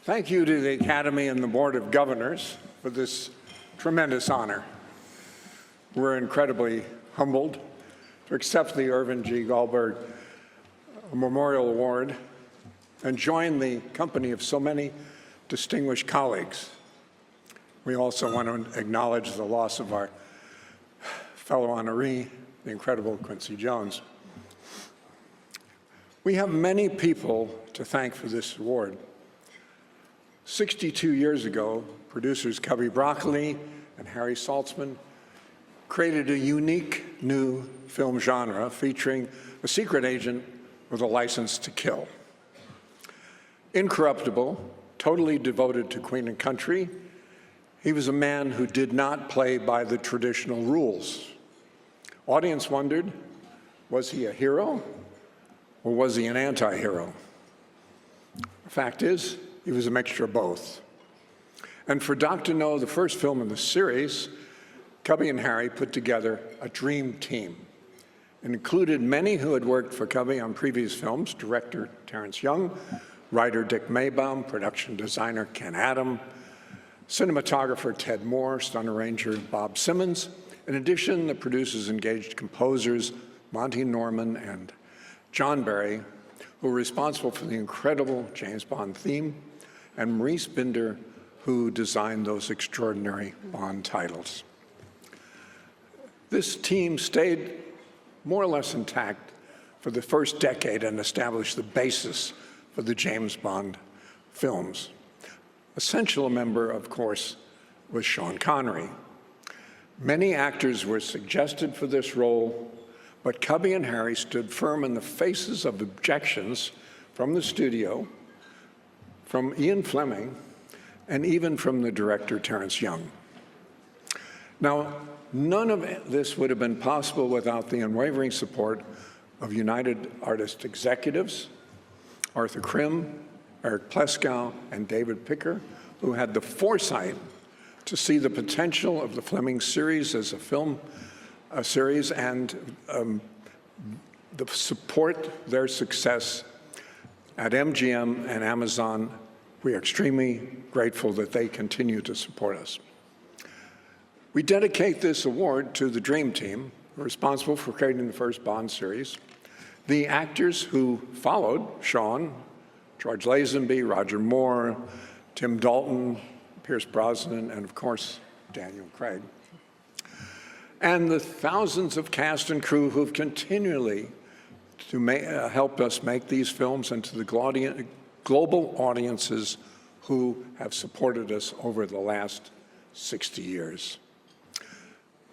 Thank you to the Academy and the Board of Governors for this tremendous honor. We're incredibly humbled to accept the Irving G. Thalberg Memorial Award and join the company of so many distinguished colleagues. We also want to acknowledge the loss of our fellow honoree, the incredible Quincy Jones. We have many people to thank for this award. 62 years ago, producers Cubby Broccoli and Harry Saltzman created a unique new film genre featuring a secret agent with a license to kill. Incorruptible, totally devoted to Queen and country, he was a man who did not play by the traditional rules. Audience wondered, was he a hero or was he an anti-hero? The fact is, he was a mixture of both. And for Dr. No, the first film in the series, Cubby and Harry put together a dream team. It included many who had worked for Cubby on previous films, director Terrence Young, writer Dick Maybaum, production designer Ken Adam, cinematographer Ted Moore, stunt arranger Bob Simmons. In addition, the producers engaged composers Monty Norman and John Barry, who were responsible for the incredible James Bond theme, and Maurice Binder, who designed those extraordinary Bond titles. This team stayed more or less intact for the first decade and established the basis for the James Bond films. Essential member, of course, was Sean Connery. Many actors were suggested for this role, but Cubby and Harry stood firm in the faces of objections from the studio, from Ian Fleming, and even from the director, Terrence Young. Now, none of this would have been possible without the unwavering support of United Artists executives, Arthur Krim, Eric Pleskow, and David Picker, who had the foresight to see the potential of the Fleming series as a series, and the support their success at MGM and Amazon. We are extremely grateful that they continue to support us. We dedicate this award to the Dream Team, responsible for creating the first Bond series, the actors who followed Sean, George Lazenby, Roger Moore, Tim Dalton, Pierce Brosnan, and of course, Daniel Craig, and the thousands of cast and crew who've continually helped us make these films, and to the global audiences who have supported us over the last 60 years.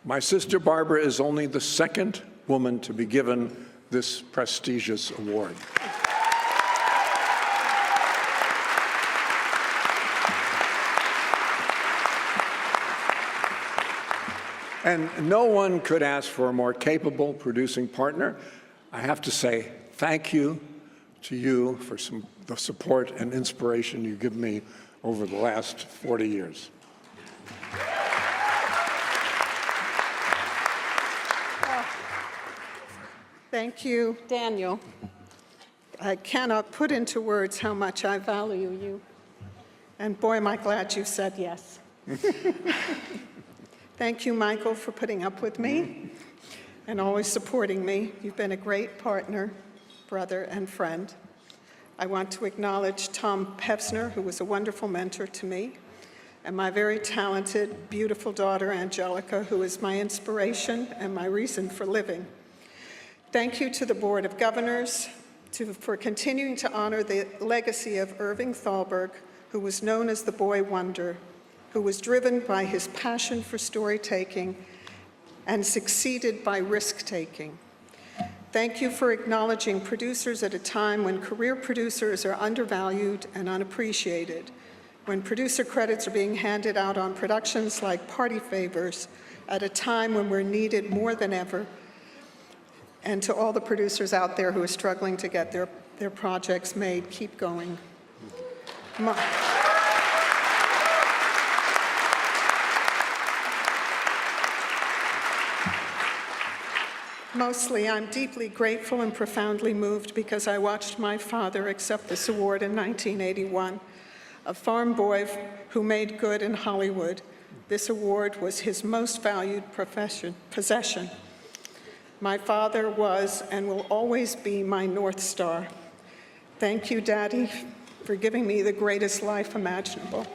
My sister Barbara is only the second woman to be given this prestigious award. And no one could ask for a more capable producing partner. I have to say thank you to you for the support and inspiration you give me over the last 40 years. Thank you, Daniel. I cannot put into words how much I value you. And boy, am I glad you said yes. Thank you, Michael, for putting up with me and always supporting me. You've been a great partner, brother, and friend. I want to acknowledge Tom Pevsner, who was a wonderful mentor to me, and my very talented, beautiful daughter, Angelica, who is my inspiration and my reason for living. Thank you to the Board of Governors for continuing to honor the legacy of Irving Thalberg, who was known as the Boy Wonder, who was driven by his passion for story-taking and succeeded by risk-taking. Thank you for acknowledging producers at a time when career producers are undervalued and unappreciated, when producer credits are being handed out on productions like Party Favors at a time when we're needed more than ever, and to all the producers out there who are struggling to get their projects made, keep going. Mostly, I'm deeply grateful and profoundly moved because I watched my father accept this award in 1981. a farm boy who made good in Hollywood. This award was his most valued possession. My father was and will always be my North Star. Thank you, Daddy, for giving me the greatest life imaginable.